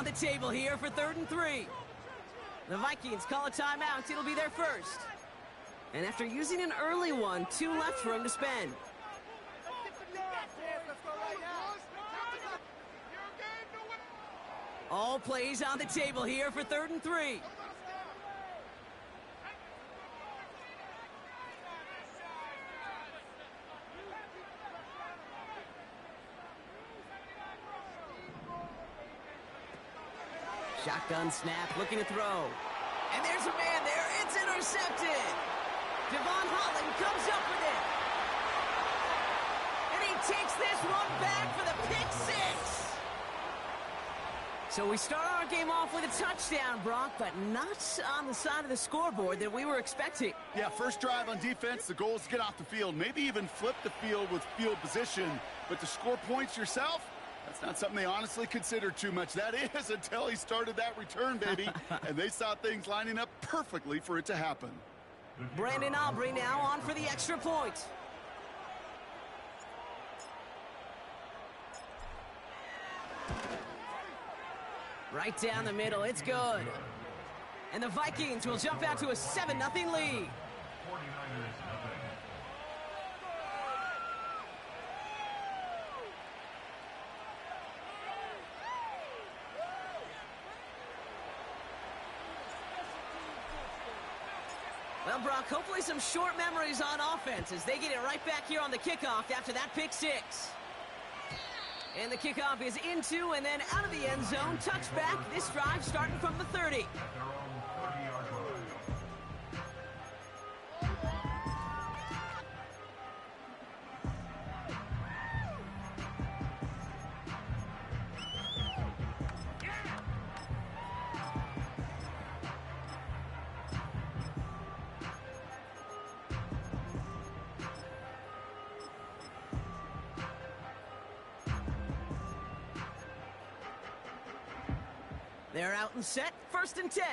the table here for 3rd and 3. The Vikings call a timeout. It'll be their first. And after using an early one, 2 left for him to spend. All plays on the table here for 3rd and 3. Shotgun snap, looking to throw. And there's a man there. It's intercepted. Devon Holland comes up with it. And he takes this one back for the pick 6. So we start our game off with a touchdown, Brock, but not on the side of the scoreboard that we were expecting. Yeah, first drive on defense, the goal is to get off the field, maybe even flip the field with field position. But to score points yourself, that's not something they honestly consider too much. That is until he started that return, baby. And they saw things lining up perfectly for it to happen. Brandon Aubrey now on for the extra point. Right down the middle, it's good. And the Vikings will jump out to a 7-0 lead. Well, Brock, hopefully some short memories on offense as they get it right back here on the kickoff after that pick 6. And the kickoff is into and then out of the end zone. Touchback, this drive starting from the 30. They're out and set, 1st and 10.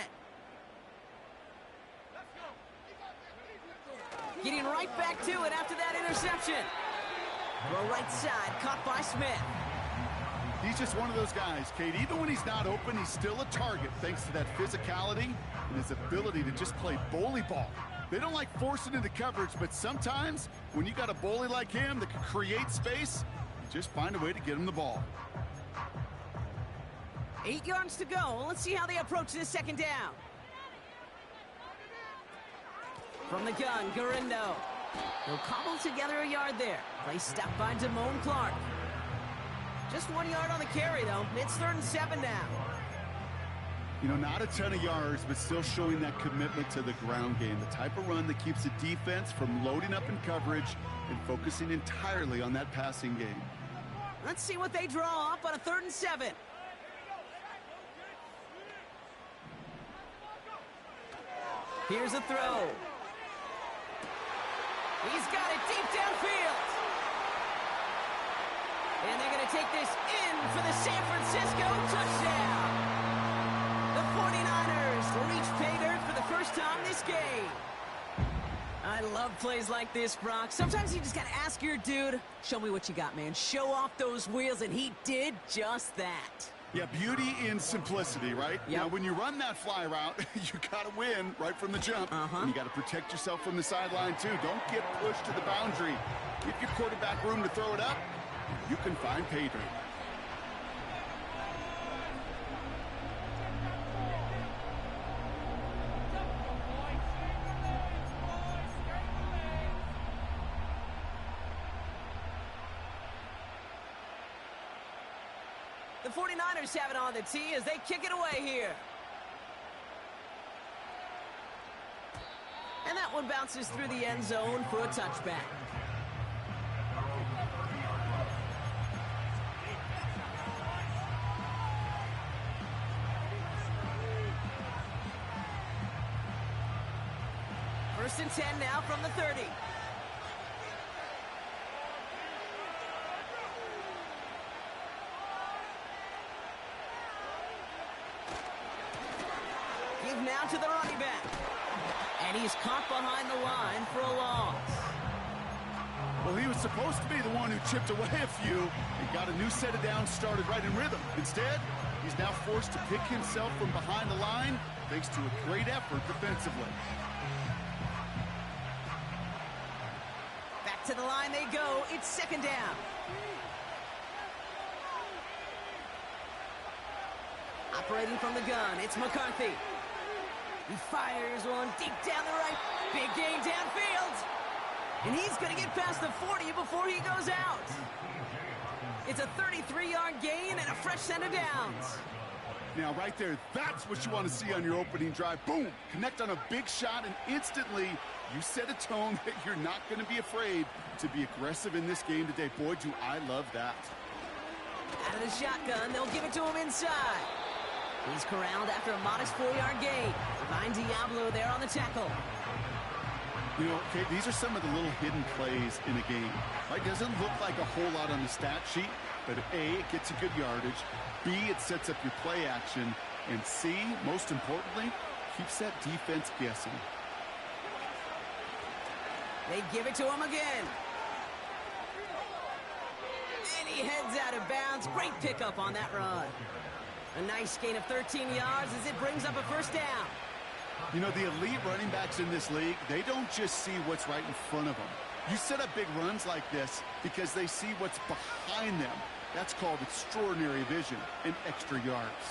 Getting right back to it after that interception. Throw right side, caught by Smith. He's just one of those guys, Kate. Even when he's not open, he's still a target thanks to that physicality and his ability to just play bully ball. They don't like forcing into coverage, but sometimes when you got a bully like him that can create space, you just find a way to get him the ball. 8 yards to go. Let's see how they approach this 2nd down. From the gun, Garindo. He'll cobble together a yard there. Play stopped by Damone Clark. Just 1 yard on the carry, though. It's 3rd and 7 now. You know, not a ton of yards, but still showing that commitment to the ground game. The type of run that keeps the defense from loading up in coverage and focusing entirely on that passing game. Let's see what they draw up on a 3rd and 7. Here's a throw. He's got it deep downfield. And they're going to take this in for the San Francisco touchdown. The 49ers reach pay dirt for the first time this game. I love plays like this, Brock. Sometimes you just got to ask your dude, show me what you got, man. Show off those wheels, and he did just that. Yeah, beauty in simplicity, right? Yep. Now, when you run that fly route, you got to win right from the jump. And you got to protect yourself from the sideline, too. Don't get pushed to the boundary. Give your quarterback room to throw it up. You can find pay dirt. The 49ers have it on the tee as they kick it away here. And that one bounces through the end zone for a touchback. First and 10 now from the 30. Give now to the running back. And he's caught behind the line for a loss. Well, he was supposed to be the one who chipped away a few and got a new set of downs started right in rhythm. Instead, He's now forced to pick himself from behind the line thanks to a great effort defensively. Back to the line they go. It's second down. Operating from the gun, it's McCarthy. He fires one deep down the right. Big gain downfield. And he's going to get past the 40 before he goes out. It's a 33-yard gain and a fresh set of downs. Now, right there, that's what you want to see on your opening drive. Boom! Connect on a big shot, and instantly you set a tone that you're not going to be afraid to be aggressive in this game today. Boy, do I love that. Out of the shotgun, they'll give it to him inside. He's corralled after a modest 4-yard gain. Divine Diablo there on the tackle. You know, okay, these are some of the little hidden plays in a game. Right? Doesn't look like a whole lot on the stat sheet, but A, it gets a good yardage. B, it sets up your play action. And C, most importantly, keeps that defense guessing. They give it to him again. And he heads out of bounds. Great pickup on that run. A nice gain of 13 yards as it brings up a first down. You know, the elite running backs in this league, they don't just see what's right in front of them. You set up big runs like this because they see what's behind them. That's called extraordinary vision and extra yards.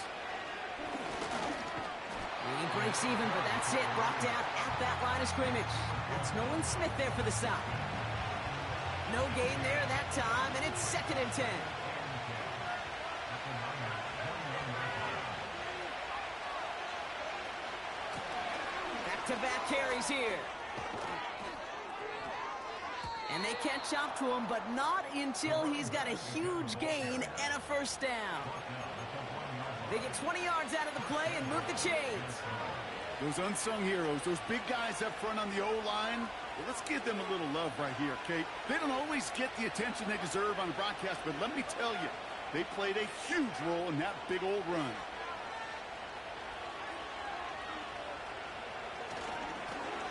And he breaks even, but that's it. Brought down at that line of scrimmage. That's Nolan Smith there for the stop. No gain there that time, and it's 2nd and 10. Back-to-back carries here. And they catch up to him, but not until he's got a huge gain and a first down. They get 20 yards out of the play and move the chains. Those unsung heroes, those big guys up front on the O-line, well, let's give them a little love right here, Kate. They don't always get the attention they deserve on the broadcast, but let me tell you, they played a huge role in that big old run.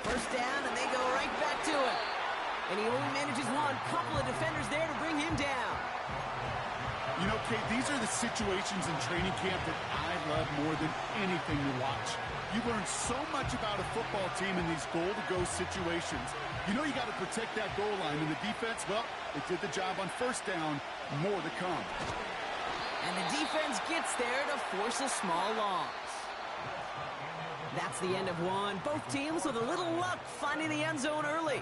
First down, and they go right back to it. And he only manages one. Couple of defenders there to bring him down. You know, Kate, these are the situations in training camp that I love more than anything to watch. You learn so much about a football team in these goal-to-go situations. You know you got to protect that goal line, and the defense, well, it did the job on first down. More to come. And the defense gets there to force a small loss. That's the end of one. Both teams with a little luck finding the end zone early.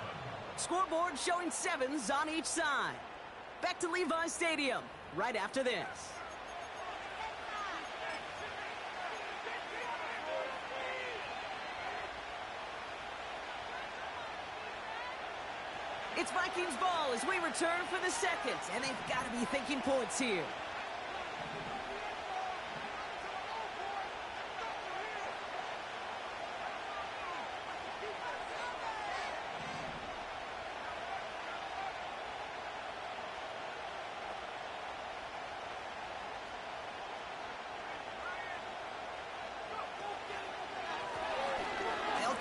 Scoreboard showing 7s on each side. Back to Levi Stadium right after this. It's Vikings ball as we return for the second, and they've got to be thinking points here.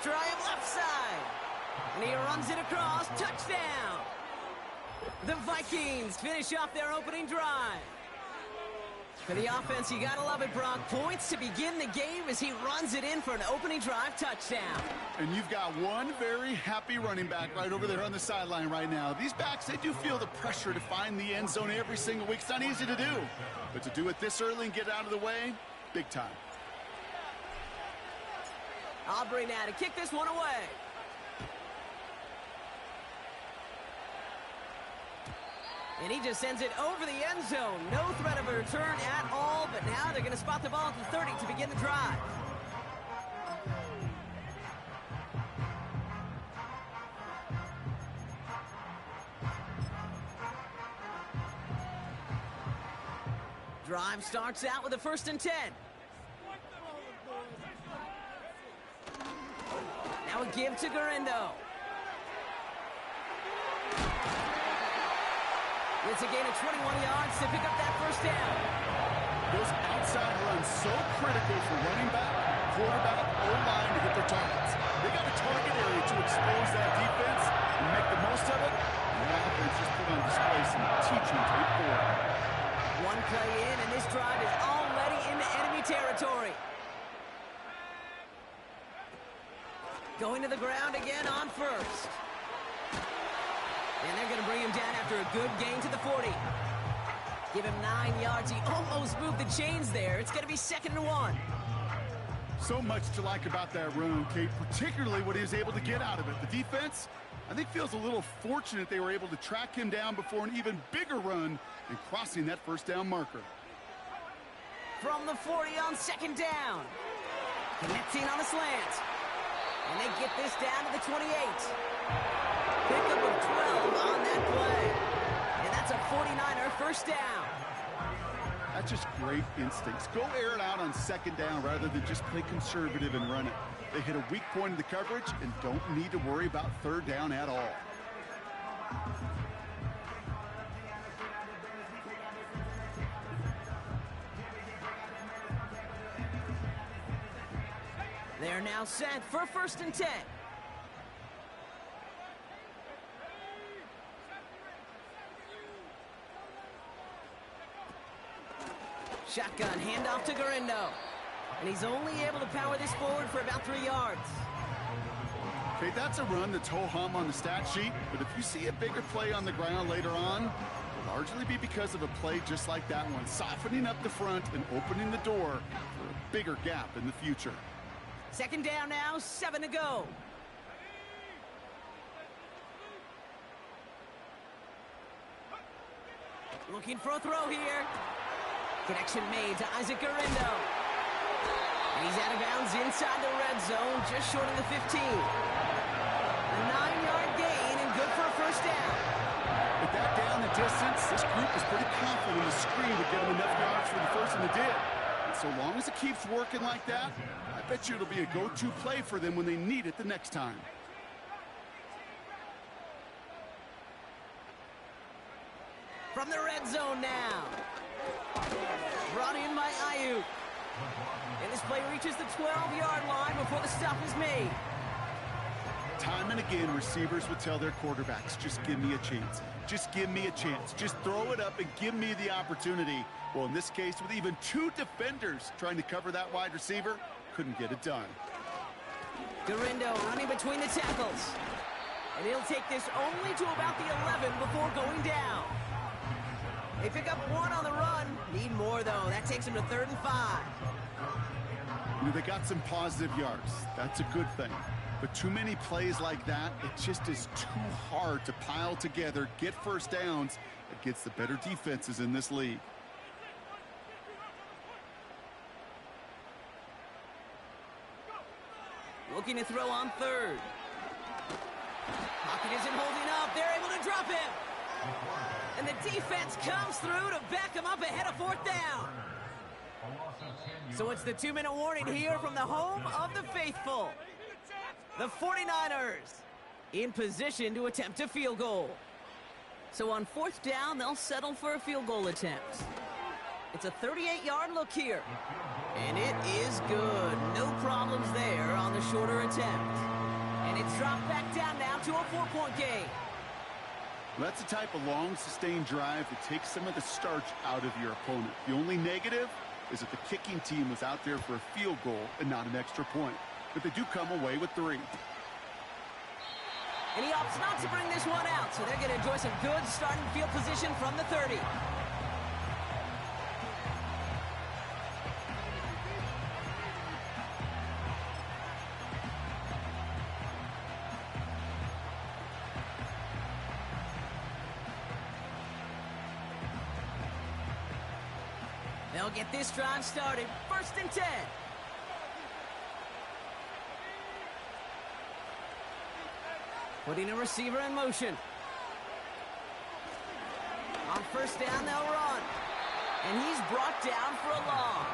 Try him left side. And he runs it across. Touchdown. The Vikings finish off their opening drive. For the offense, you gotta love it, Brock. Points to begin the game as he runs it in for an opening drive touchdown. And you've got one very happy running back right over there on the sideline right now. These backs, they do feel the pressure to find the end zone every single week. It's not easy to do. But to do it this early and get out of the way, big time. Aubrey now to kick this one away. And he just sends it over the end zone. No threat of a return at all, but now they're going to spot the ball at the 30 to begin the drive. Drive starts out with a 1st and 10. Now a give to Garendo. It's a gain of 21 yards to pick up that first down. Those outside runs so critical for running back, quarterback, O-line to hit their targets. They got a target area to expose that defense and make the most of it. And the offense just put on display some teaching tape for it. One play in, and this drive is already in the territory. Going to the ground again on first. And they're going to bring him down after a good gain to the 40. Give him 9 yards. He almost moved the chains there. It's going to be 2nd and 1. So much to like about that run, Kate, particularly what he was able to get out of it. The defense, I think, feels a little fortunate they were able to track him down before an even bigger run and crossing that first down marker. From the 40 on 2nd down. Connecting on a slant. And they get this down to the 28. Pickup of 12 on that play. And that's a 49er first down. That's just great instincts. Go air it out on 2nd down rather than just play conservative and run it. They hit a weak point in the coverage and don't need to worry about 3rd down at all. They're now set for 1st and 10. Shotgun handoff to Garindo. And he's only able to power this forward for about 3 yards. Okay, that's a run that's ho-hum on the stat sheet, but if you see a bigger play on the ground later on, it'll largely be because of a play just like that one, softening up the front and opening the door for a bigger gap in the future. 2nd down now, 7 to go. Looking for a throw here. Connection made to Isaac Garindo. And he's out of bounds inside the red zone, just short of the 15. A 9-yard gain and good for a first down. With that down the distance, this group is pretty confident the screen would get them enough yards for the first, and it did. And so long as it keeps working like that, I bet you it'll be a go-to play for them when they need it the next time. From the red zone now. Brought in by Ayuk. And this play reaches the 12-yard line before the stop is made. Time and again, receivers would tell their quarterbacks, just give me a chance. Just give me a chance. Just throw it up and give me the opportunity. Well, in this case, with even 2 defenders trying to cover that wide receiver, couldn't get it done. Garindo running between the tackles. And he'll take this only to about the 11 before going down. They pick up 1 on the run. Need more, though. That takes them to 3rd and 5. You know, they got some positive yards. That's a good thing. But too many plays like that, it just is too hard to pile together, get first downs against the better defenses in this league. Looking to throw on 3rd. Pocket isn't holding up. They're able to drop him. And the defense comes through to back him up ahead of 4th down. So it's the 2-minute warning here from the home of the faithful. The 49ers in position to attempt a field goal. So on 4th down, they'll settle for a field goal attempt. It's a 38-yard look here. And it is good. No problems there on the shorter attempt. And it's dropped back down now to a 4-point game. That's the type of long, sustained drive that takes some of the starch out of your opponent. The only negative is that the kicking team was out there for a field goal and not an extra point. But they do come away with 3. And he opts not to bring this one out, so they're going to enjoy some good starting field position from the 30. They'll get this drive started. 1st and 10. Putting a receiver in motion. On 1st down, they'll run. And he's brought down for a loss.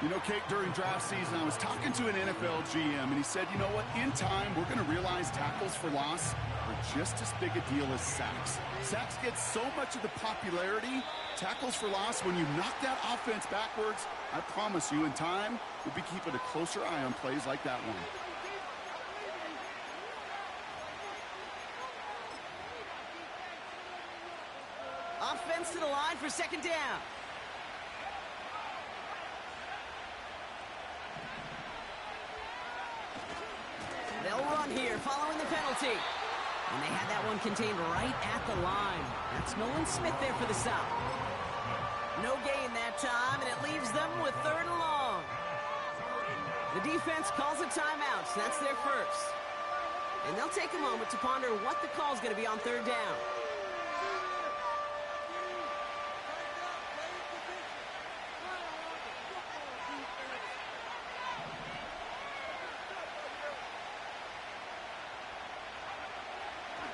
You know, Kate, during draft season, I was talking to an NFL GM, and he said, you know what, in time, we're going to realize tackles for loss are just as big a deal as sacks. Sacks get so much of the popularity. Tackles for loss, when you knock that offense backwards, I promise you, in time, we'll be keeping a closer eye on plays like that one. Offense to the line for 2nd down. following the penalty. And they had that one contained right at the line. That's Nolan Smith there for the stop. No gain that time, and it leaves them with 3rd and long. The defense calls a timeout, so that's their first. And they'll take a moment to ponder what the call is going to be on 3rd down.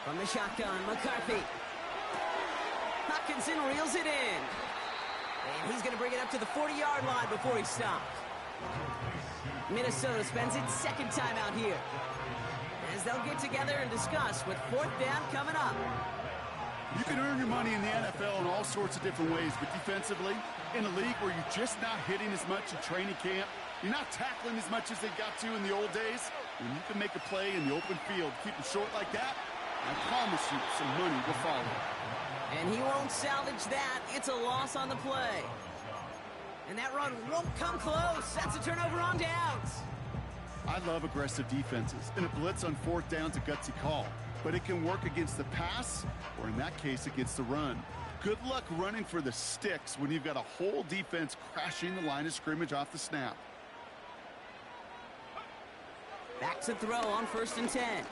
From the shotgun, McCarthy. Hopkinson reels it in. And he's going to bring it up to the 40-yard line before he stops. Minnesota spends its 2nd time out here, as they'll get together and discuss with 4th down coming up. You can earn your money in the NFL in all sorts of different ways, but defensively, in a league where you're just not hitting as much in training camp, you're not tackling as much as they got to in the old days, when you can make a play in the open field, keep them short like that, I promise you some money will follow. And he won't salvage that. It's a loss on the play. And that run won't come close. That's a turnover on downs. I love aggressive defenses, and a blitz on 4th down's a gutsy call. But it can work against the pass, or in that case, against the run. Good luck running for the sticks when you've got a whole defense crashing the line of scrimmage off the snap. Back to throw on 1st and 10.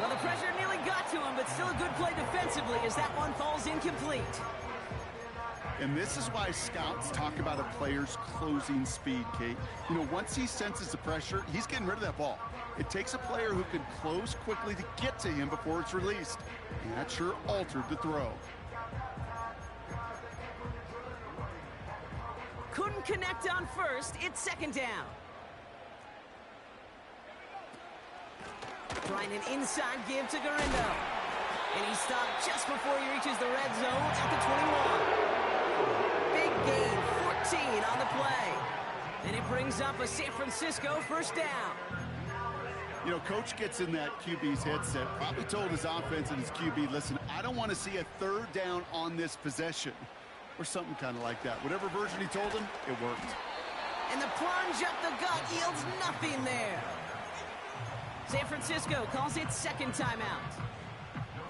Well, the pressure nearly got to him, but still a good play defensively as that one falls incomplete. And this is why scouts talk about a player's closing speed, Kate. You know, once he senses the pressure, he's getting rid of that ball. It takes a player who can close quickly to get to him before it's released. And that sure altered the throw. Couldn't connect on 1st. It's 2nd down. Trying an inside give to Garindo. And he stopped just before he reaches the red zone at the 21. Big gain, 14 on the play. And it brings up a San Francisco 1st down. You know, coach gets in that QB's headset, probably told his offense and his QB, listen, I don't want to see a 3rd down on this possession. Or something kind of like that. Whatever version he told him, it worked. And the plunge up the gut yields nothing there. San Francisco calls it 2nd timeout.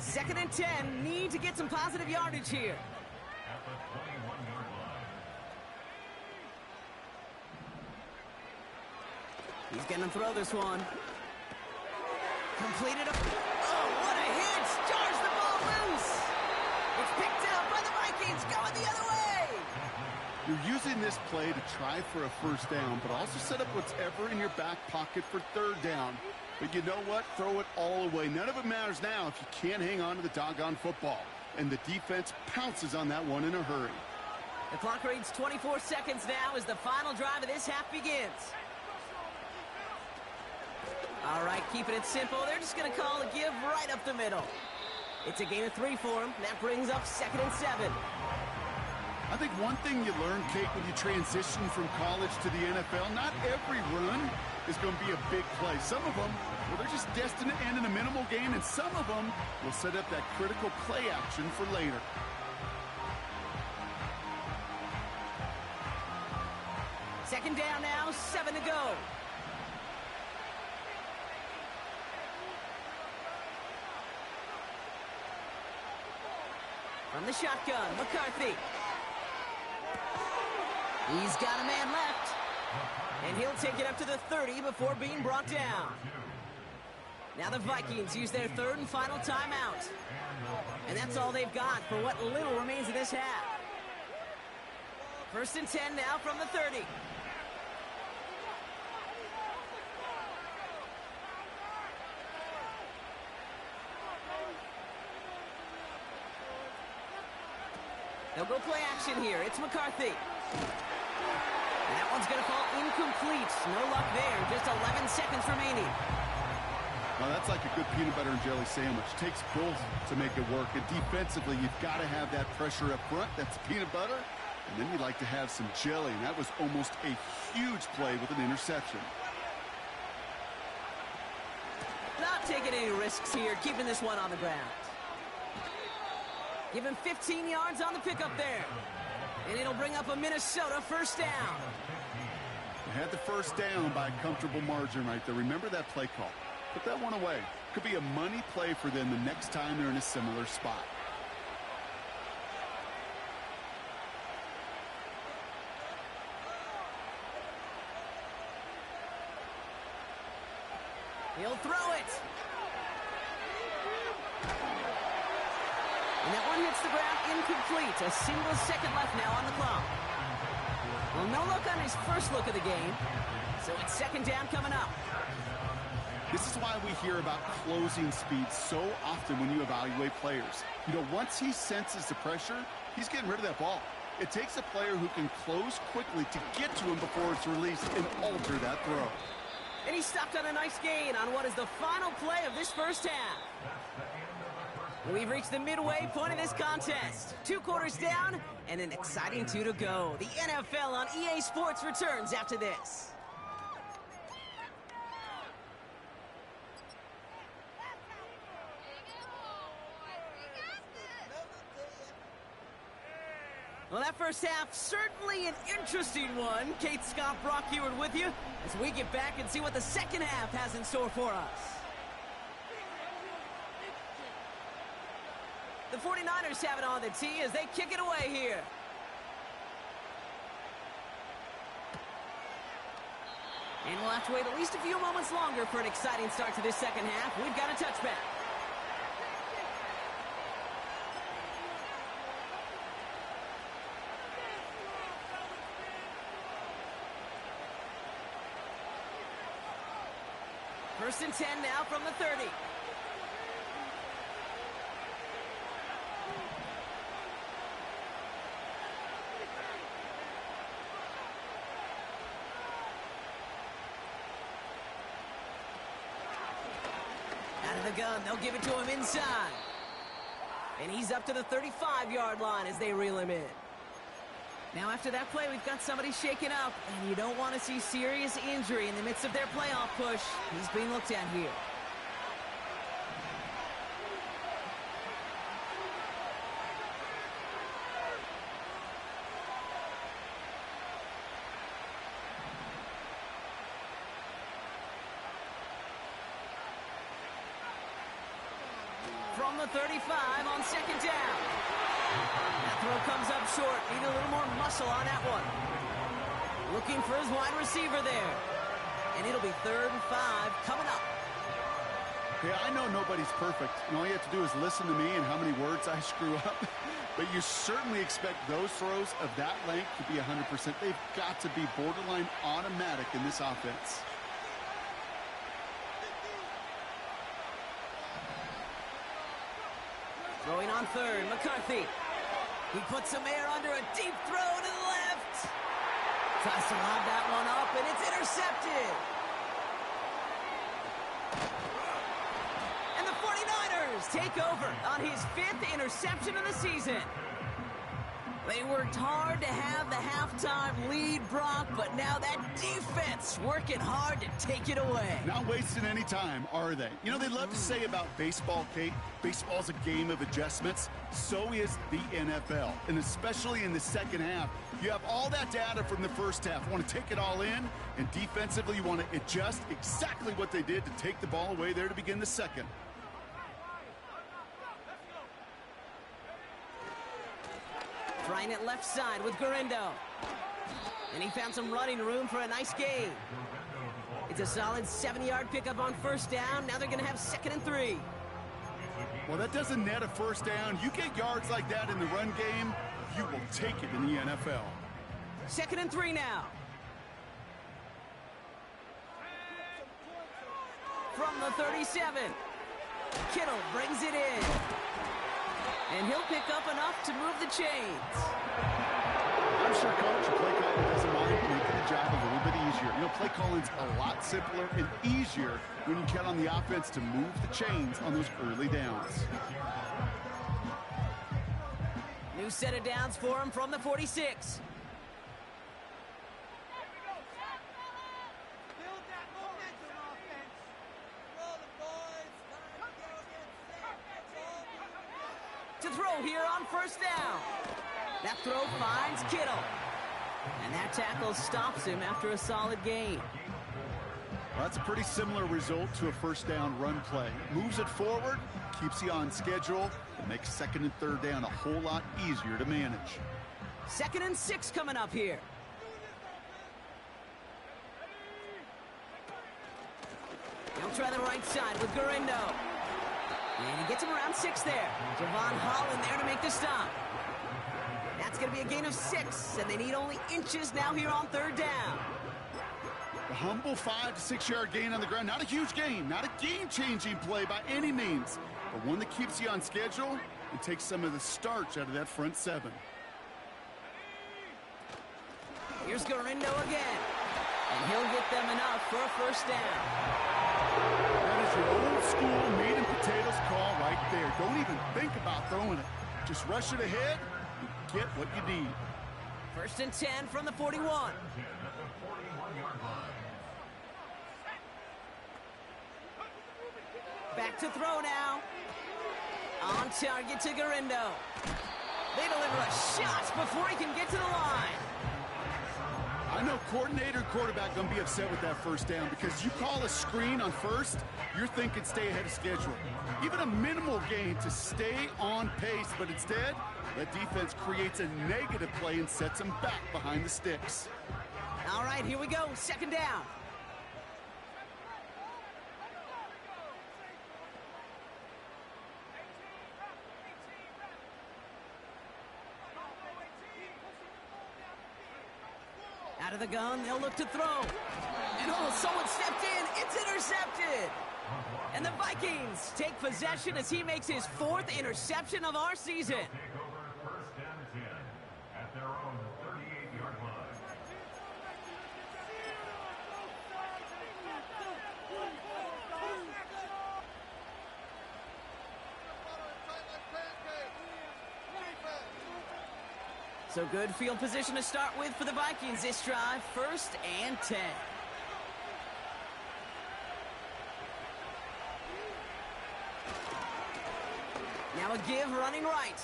2nd and 10, need to get some positive yardage here. He's going to throw this one. Completed a... Oh, what a hit! Jars the ball loose! It's picked up by the Vikings, going the other way! You're using this play to try for a 1st down, but also set up whatever in your back pocket for 3rd down. But you know what? Throw it all away. None of it matters now if you can't hang on to the doggone football. And the defense pounces on that one in a hurry. The clock reads 24 seconds now as the final drive of this half begins. All right, keeping it simple. They're just going to call a give right up the middle. It's a gain of 3 for them. That brings up 2nd and 7. I think one thing you learn, Kate, when you transition from college to the NFL, not every run is going to be a big play. Some of them, well, they're just destined to end in a minimal gain, and some of them will set up that critical play action for later. Second down now, 7 to go. From the shotgun, McCarthy. He's got a man left. And he'll take it up to the 30 before being brought down. Now the Vikings use their 3rd and final timeout. And that's all they've got for what little remains of this half. 1st and 10 now from the 30. They'll go play action here. It's McCarthy. And that one's going to fall incomplete. No luck there. Just 11 seconds remaining. Well, that's like a good peanut butter and jelly sandwich. It takes both to make it work. And defensively, you've got to have that pressure up front. That's peanut butter. And then you'd like to have some jelly. And that was almost a huge play with an interception. Not taking any risks here. Keeping this one on the ground. Give him 15 yards on the pickup there. And it'll bring up a Minnesota 1st down. They had the 1st down by a comfortable margin right there. Remember that play call. Put that one away. Could be a money play for them the next time they're in a similar spot. He'll throw it. And that one hits the ground incomplete. A single second left now on the clock. Well, no look on his first look of the game. So it's second down coming up. This is why we hear about closing speed so often when you evaluate players. You know, once he senses the pressure, he's getting rid of that ball. It takes a player who can close quickly to get to him before it's released and alter that throw. And he stopped on a nice gain on what is the final play of this first half. We've reached the midway point of this contest. 2 quarters down and an exciting 2 to go. The NFL on EA Sports returns after this. Well, that first half, certainly an interesting one. Kate, Scott, Brock Heward with you as we get back and see what the second half has in store for us. The 49ers have it on the tee as they kick it away here. And we'll have to wait at least a few moments longer for an exciting start to this second half. We've got a touchback. First and 10 now from the 30. Out of the gun, they'll give it to him inside. And he's up to the 35-yard line as they reel him in. Now after that play, we've got somebody shaken up, and you don't want to see serious injury in the midst of their playoff push. He's being looked at here. From the 35 on second down. That throw comes up short. Need a little more muscle on that one. Looking for his wide receiver there. And it'll be 3rd and 5 coming up. Yeah, I know nobody's perfect. And all you have to do is listen to me and how many words I screw up. But you certainly expect those throws of that length to be 100%. They've got to be borderline automatic in this offense. Throwing on 3rd, McCarthy. He puts some air under a deep throw to the left. Tries to lob that one up, and it's intercepted. And the 49ers take over on his 5th interception of the season. They worked hard to have the halftime lead, Brock, but now that defense working hard to take it away. Not wasting any time, are they? You know, they love to say about baseball, Kate, baseball's a game of adjustments. So is the NFL, and especially in the second half. You have all that data from the first half. You want to take it all in, and defensively you want to adjust exactly what they did to take the ball away there to begin the second. Trying it left side with Guerrero. And he found some running room for a nice gain. It's a solid 7-yard pickup on first down. Now they're going to have 2nd and 3. Well, that doesn't net a first down. You get yards like that in the run game, you will take it in the NFL. 2nd and 3 now. From the 37. Kittle brings it in. And he'll pick up enough to move the chains. I'm sure coach or play caller doesn't mind making the job a little bit easier. You know, play calling's a lot simpler and easier when you count on the offense to move the chains on those early downs. New set of downs for him from the 46. To throw here on first down. That throw finds Kittle. And that tackle stops him after a solid gain. Well, that's a pretty similar result to a first down run play. Moves it forward, keeps you on schedule, and makes second and third down a whole lot easier to manage. 2nd and 6 coming up here. He'll try the right side with Garindo. And he gets him around 6 there. Javon Holland there to make the stop. That's going to be a gain of 6, and they need only inches now here on 3rd down. A humble 5 to 6 yard gain on the ground. Not a huge gain, not a game-changing play by any means, but one that keeps you on schedule and takes some of the starch out of that front 7. Here's Garindo again, and he'll get them enough for a first down. That is your old school meat and potatoes call right there. Don't even think about throwing it. Just rush it ahead and get what you need. 1st and 10 from the 41. Back to throw now. On target to Garindo. They deliver a shot before he can get to the line. I know coordinator and quarterback going to be upset with that first down because you call a screen on first, you're thinking stay ahead of schedule. Even a minimal gain to stay on pace, but instead, that defense creates a negative play and sets them back behind the sticks. All right, here we go. 2nd down. Out of the gun, they'll look to throw. And oh, someone stepped in. It's intercepted. And the Vikings take possession as he makes his 4th interception of our season. So good field position to start with for the Vikings this drive. 1st and 10. Now a give running right.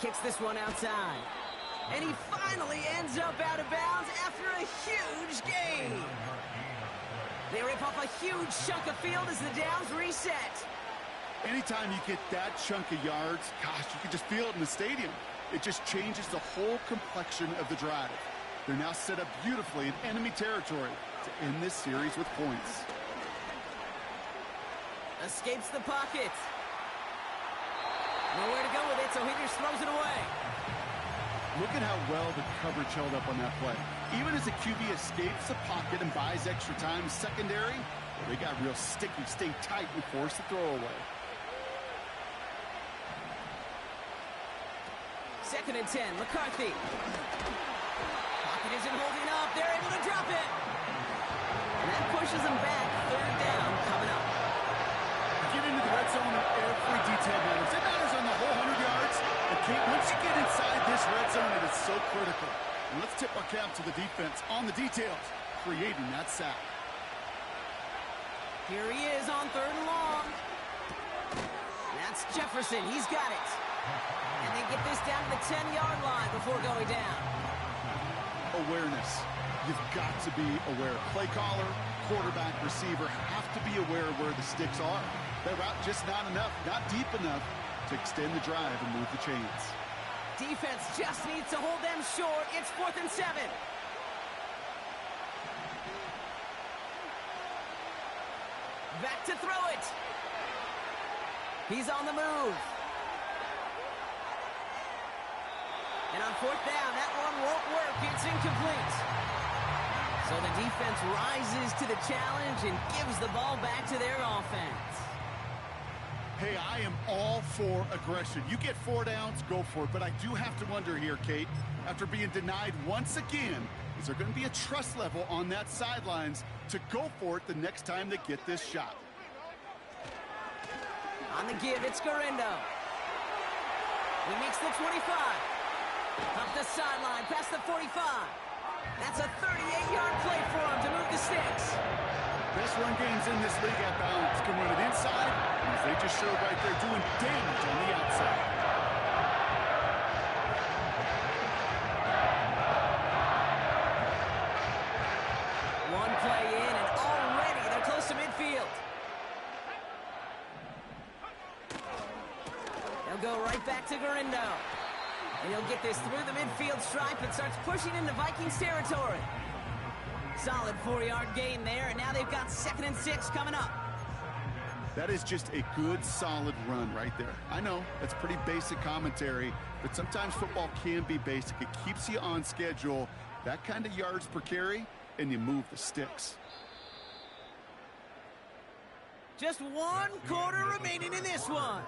Kicks this one outside. And he finally ends up out of bounds after a huge gain. They rip off a huge chunk of field as the downs reset. Anytime you get that chunk of yards, gosh, you can just feel it in the stadium. It just changes the whole complexion of the drive. They're now set up beautifully in enemy territory to end this series with points. Escapes the pocket. Nowhere to go with it, so he just throws it away. Look at how well the coverage held up on that play. Even as the QB escapes the pocket and buys extra time secondary, they got real sticky, stay tight, and force the throw away. 2nd and 10, McCarthy. Pocket isn't holding up. They're able to drop it. And that pushes them back. 3rd down coming up. Get into the red zone and every detail matters. It matters on the whole 100 yards. And Kate, once you get inside this red zone, it is so critical. And let's tip our cap to the defense on the details, creating that sack. Here he is on 3rd and long. That's Jefferson. He's got it. And they get this down to the 10-yard line before going down. Awareness. You've got to be aware. Play caller, quarterback, receiver have to be aware of where the sticks are. That route just not enough, not deep enough to extend the drive and move the chains. Defense just needs to hold them short. It's 4th and 7. Back to throw it. He's on the move. And on 4th down, that one won't work. It's incomplete. So the defense rises to the challenge and gives the ball back to their offense. Hey, I am all for aggression. You get 4 downs, go for it. But I do have to wonder here, Kate, after being denied once again, is there going to be a trust level on that sidelines to go for it the next time they get this shot? On the give, it's Garindo. He makes the 25. Up the sideline, past the 45. That's a 38-yard play for him to move the sticks. Best run games in this league at balance can run it inside, and as they just showed right there, doing damage on the outside. go right back to Garindo. And he'll get this through the midfield stripe and starts pushing into Vikings territory. Solid 4-yard gain there, and now they've got 2nd and 6 coming up. That is just a good, solid run right there. I know, that's pretty basic commentary, but sometimes football can be basic. It keeps you on schedule, that kind of yards per carry, and you move the sticks. Just 1 quarter remaining in this one.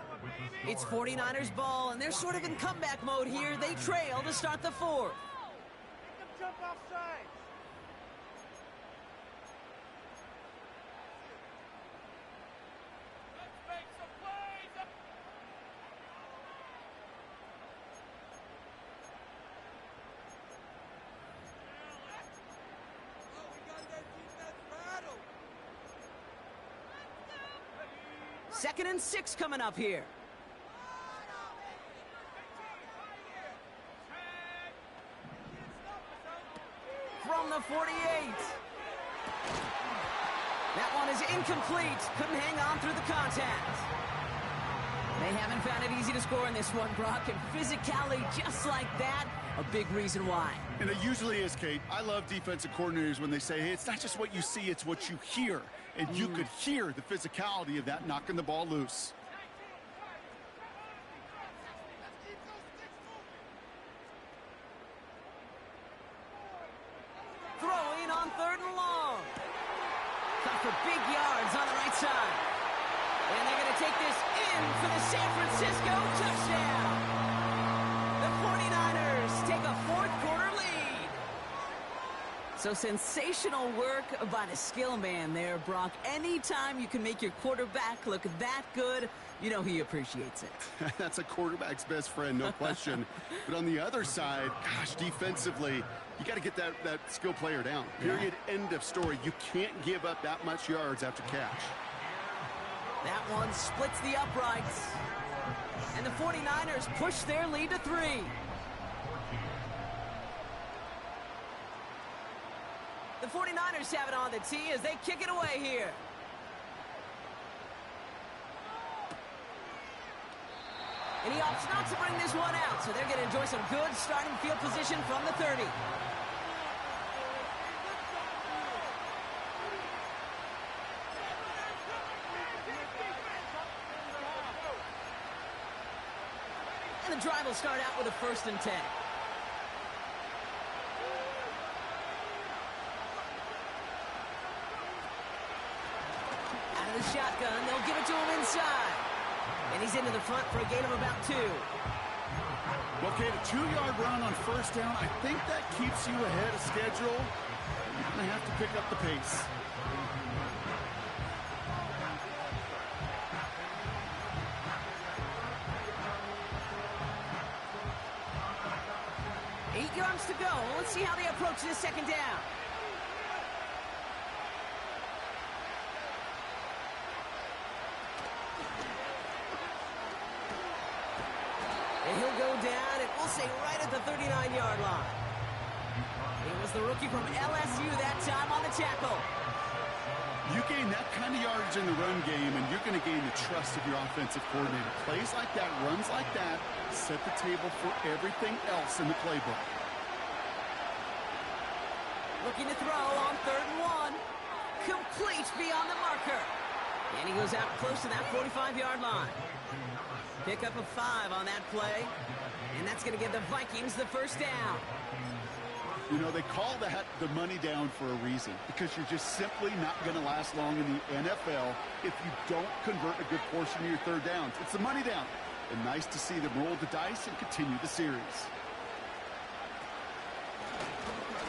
It's 49ers ball, and they're sort of in comeback mode here. They trail to start the 4th. Jump offside. Second and 6 coming up here. From the 48. That one is incomplete. Couldn't hang on through the contact. They haven't found it easy to score in this one, Brock, and physicality just like that, a big reason why. And it usually is, Kate. I love defensive coordinators when they say, hey, it's not just what you see, it's what you hear. And you could hear the physicality of that knocking the ball loose. Throwing on 3rd and long. Cut for big yards on the right side. And they're going to take this in for the San Francisco touchdown. The 49ers take a 4th quarter lead. So sensational work by the skill man there, Brock. Anytime you can make your quarterback look that good, you know he appreciates it. That's a quarterback's best friend, no question. But on the other side, gosh, defensively, you got to get that skill player down. Period, end of story. You can't give up that much yards after catch. That one splits the uprights. And the 49ers push their lead to 3. The 49ers have it on the tee as they kick it away here. And he opts not to bring this one out, so they're going to enjoy some good starting field position from the 30. And the drive will start out with a 1st and 10. The shotgun, they'll give it to him inside. And he's into the front for a gain of about 2. Well, Kate, a 2-yard run on 1st down, I think that keeps you ahead of schedule. You're going to have to pick up the pace. Eight yards to go. Let's see how they approach this 2nd down. And he'll go down, and we'll say right at the 39-yard line. It was the rookie from LSU that time on the tackle. You gain that kind of yardage in the run game, and you're going to gain the trust of your offensive coordinator. Plays like that, runs like that, set the table for everything else in the playbook. Looking to throw on 3rd and 1. Complete beyond the marker. And he goes out close to that 45-yard line. Pick up a 5 on that play. And that's going to give the Vikings the 1st down. You know, they call that the money down for a reason, because you're just simply not going to last long in the NFL if you don't convert a good portion of your 3rd downs. It's the money down. And nice to see them roll the dice and continue the series.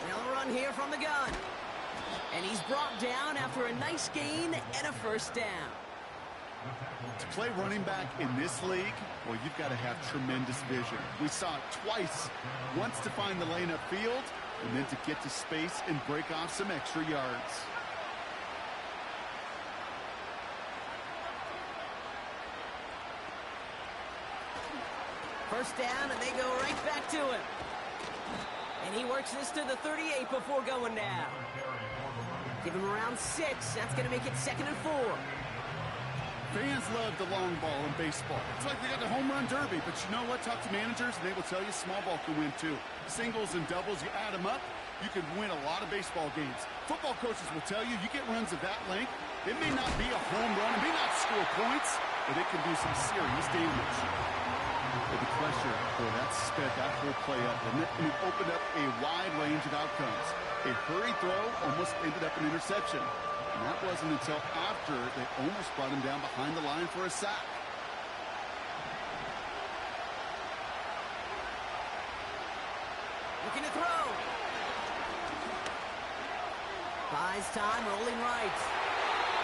They'll run here from the gun. And he's brought down after a nice gain and a 1st down. To play running back in this league, well, you've got to have tremendous vision. We saw it twice. Once to find the lane upfield, and then to get to space and break off some extra yards. First down, and they go right back to him. And he works this to the 38 before going down. Give him around 6. That's going to make it 2nd and 4. Fans love the long ball in baseball. It's like they got the home run derby, but you know what? Talk to managers, and they will tell you small ball can win too. Singles and doubles, you add them up, you can win a lot of baseball games. Football coaches will tell you, you get runs of that length, it may not be a home run, it may not score points, but it can do some serious damage. With the pressure, boy, that sped that whole play up, and it opened up a wide range of outcomes. A hurried throw almost ended up an interception. And that wasn't until after they almost brought him down behind the line for a sack. Looking to throw. Buys time, rolling right.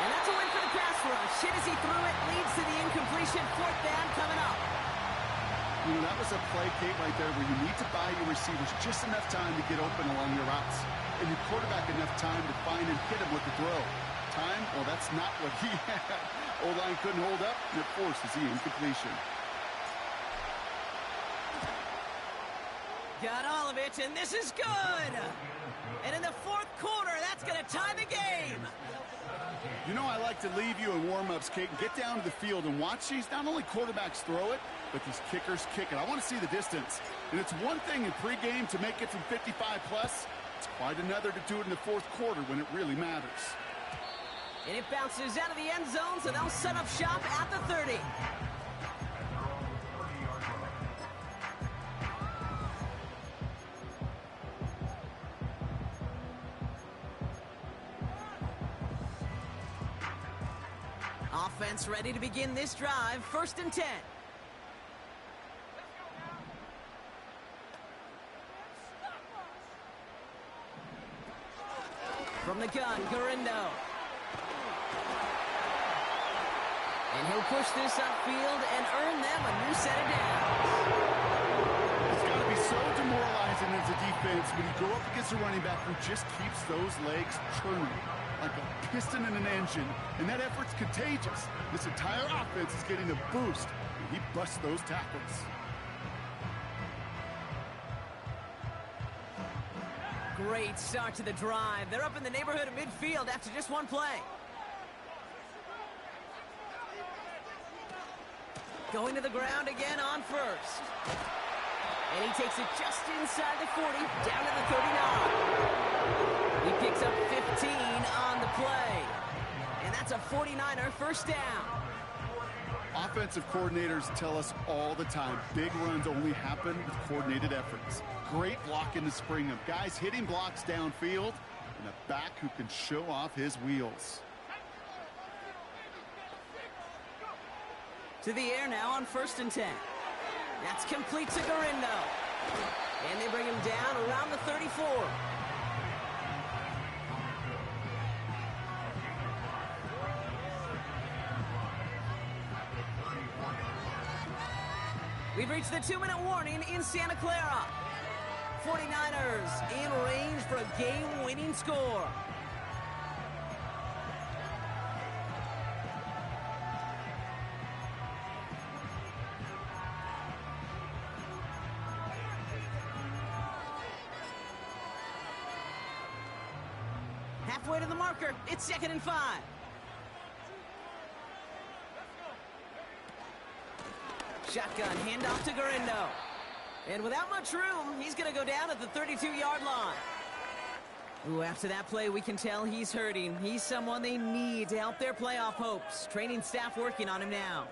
And that's a win for the pass rush. Hit as he threw it, leads to the incompletion. Fourth down coming up. You know, that was a play, Kate, right there where you need to buy your receivers just enough time to get open along your routes. And your quarterback enough time to find and hit him with the throw. Time? Well, that's not what he had. O-line couldn't hold up, and it forces the incompletion. Got all of it, and this is good. And in the fourth quarter, that's going to tie the game. You know, I like to leave you in warm-ups, Kate, and get down to the field and watch these. Not only quarterbacks throw it, but these kickers kick it. I want to see the distance. And it's one thing in pregame to make it from 55+. It's quite another to do it in the fourth quarter when it really matters. And it bounces out of the end zone, so they'll set up shop at the 30. Offense ready to begin this drive. 1st and 10. From the gun, Garindo. And he'll push this upfield and earn them a new set of downs. It's got to be so demoralizing as a defense when you go up against a running back who just keeps those legs churning like a piston in an engine, and that effort's contagious. This entire offense is getting a boost, and he busts those tackles. Great start to the drive. They're up in the neighborhood of midfield after just one play. Going to the ground again on first. And he takes it just inside the 40, down to the 39. He picks up 15 on the play. And that's a 49er first down. Offensive coordinators tell us all the time, big runs only happen with coordinated efforts. Great block in the spring of guys hitting blocks downfield and a back who can show off his wheels. To the air now on 1st and 10. That's complete to Garindo. And they bring him down around the 34. We've reached the 2-minute warning in Santa Clara. 49ers in range for a game-winning score. Halfway to the marker. It's 2nd and 5. Shotgun handoff to Garindo. And without much room, he's going to go down at the 32-yard line. Ooh, after that play, we can tell he's hurting. He's someone they need to help their playoff hopes. Training staff working on him now.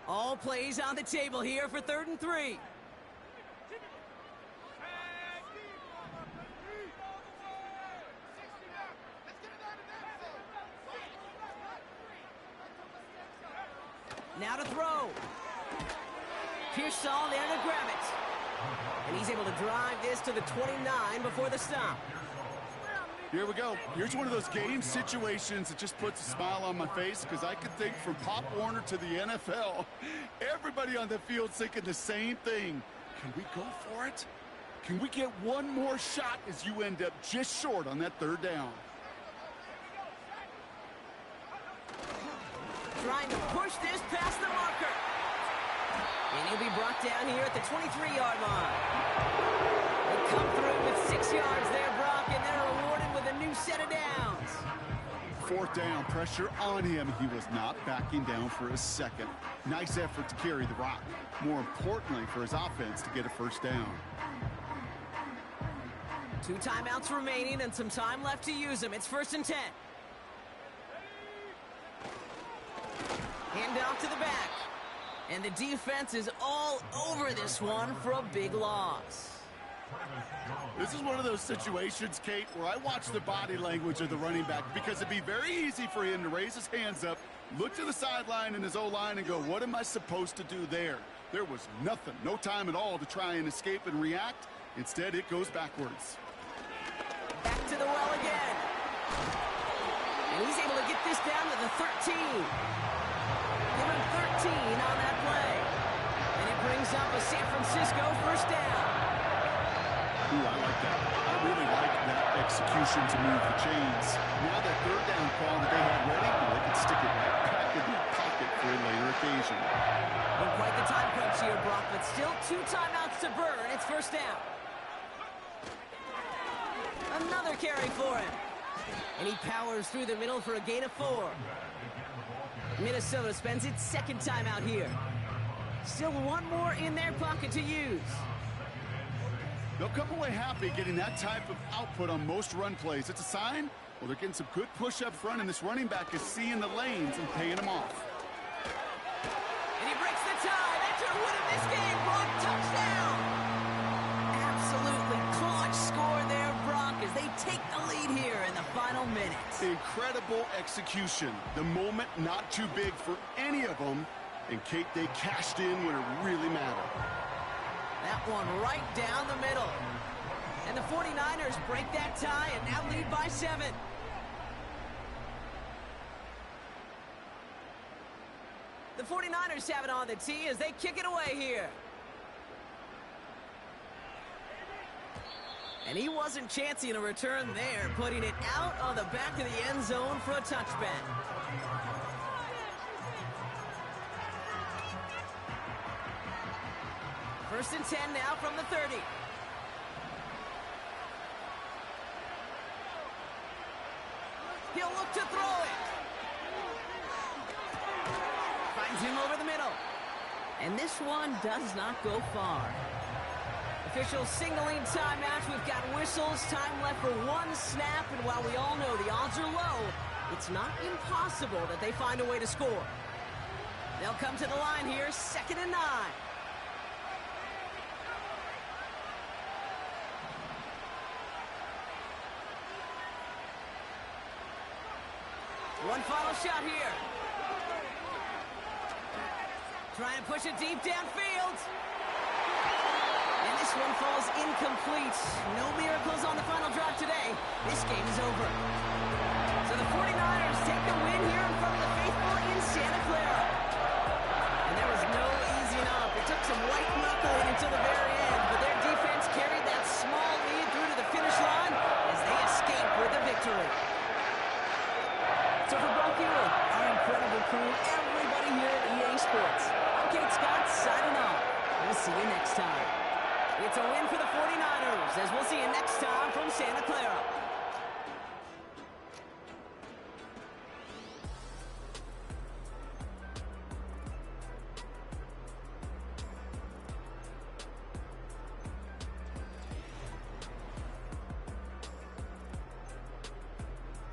All plays on the table here for 3rd and 3. Now to throw. Pearsall there to grab it. And he's able to drive this to the 29 before the stop. Here we go. Here's one of those game situations that just puts a smile on my face because I can think from Pop Warner to the NFL. Everybody on the field's thinking the same thing. Can we go for it? Can we get one more shot as you end up just short on that third down? Trying to push this past the marker. And he'll be brought down here at the 23-yard line. They come through with 6 yards there, Brock, and they're rewarded with a new set of downs. Fourth down, pressure on him. He was not backing down for a second. Nice effort to carry the rock. More importantly for his offense to get a first down. 2 timeouts remaining and some time left to use them. It's 1st and 10. Hand off to the back. And the defense is all over this one for a big loss. This is one of those situations, Kate, where I watch the body language of the running back because it'd be very easy for him to raise his hands up, look to the sideline in his O-line and go, what am I supposed to do there? There was nothing, no time at all to try and escape and react. Instead, it goes backwards. Back to the well again. And he's able to get this down to the 13. Give him 13 on that play. And it brings up a San Francisco first down. Ooh, I like that. I really like that execution to move the chains. Now that third down call that they had ready, they can stick it right back in the pocket for a later occasion. And quite the time crunch here, Brock, but still 2 timeouts to burn. It's first down. Another carry for him. And he powers through the middle for a gain of 4. Minnesota spends its 2nd timeout here. Still 1 more in their pocket to use. They'll come away happy getting that type of output on most run plays. It's a sign, well, they're getting some good push up front, and this running back is seeing the lanes and paying them off. And he breaks the tie. That's your win of this game, Brock. Touchdown! Absolutely clutch score there, Brock, as they take the lead here in the final minutes. Incredible execution. The moment not too big for any of them. And, Kate, they cashed in when it really mattered. That one right down the middle. And the 49ers break that tie and now lead by 7. The 49ers have it on the tee as they kick it away here. And he wasn't chancing a return there, putting it out on the back of the end zone for a touchback. First and 10 now from the 30. He'll look to throw it. Finds him over the middle. And this one does not go far. Officials signaling timeouts. We've got whistles. Time left for 1 snap. And while we all know the odds are low, it's not impossible that they find a way to score. They'll come to the line here, 2nd and 9. One final shot here. Trying to push it deep downfield. And this one falls incomplete. No miracles on the final drive today. This game is over. So the 49ers take the win here in front of the faithful in Santa Clara. And there was no easing up. It took some white knuckling until the very end, but their defense carried that small lead through to the finish line as they escape with the victory. So for Brock Ewan, our incredible crew, everybody here at EA Sports, I'm Kate Scott signing off. We'll see you next time. It's a win for the 49ers as we'll see you next time from Santa Clara.